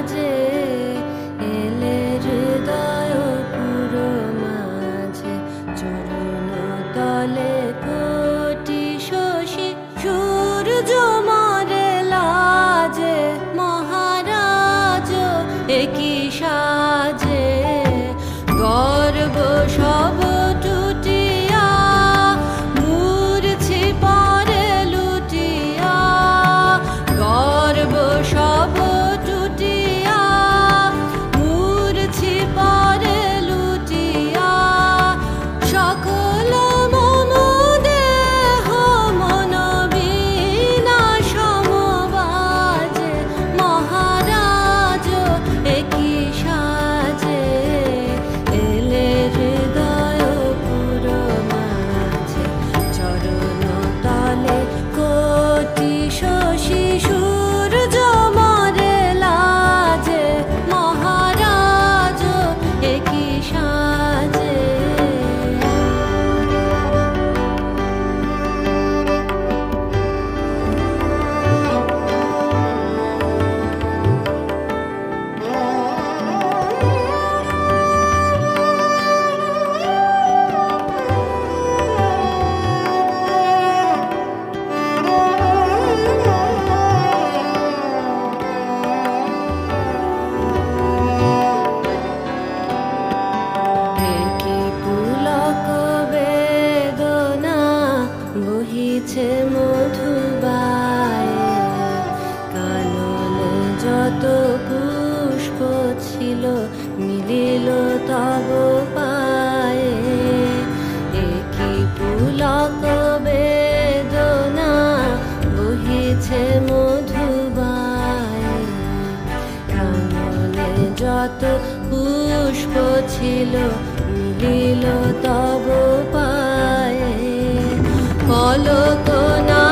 সাজে এলে হৃদয় পুরো মাঝে চরণ তলে কোটি শশী সূর্য মারে লাজে মহারাজ একই সাজে গর্ব সব টুটিয়া মূর্ছি পরে লুটিয়া গর্ব সব টুটিয়া মূর্ছি পরে লুটিয়া সকল মম দেহ মন বিনা সমবাজে মহারাজ একই সাজে এলে হৃদয় পুরো মাঝে চরণ তলে কোটি শশী সূর্য মারে লাজে মহারাজ একই সাজে একই পুলক বেদনা বহিছে মধুবায়ে কাননে যত পুষ্প ছিল মিলিল তব পায়ে একই পুলক বেদনা বহিছে মধুবায়ে কাননে যত পুষ্প ছিল মিলিল তব পায়ে পলক না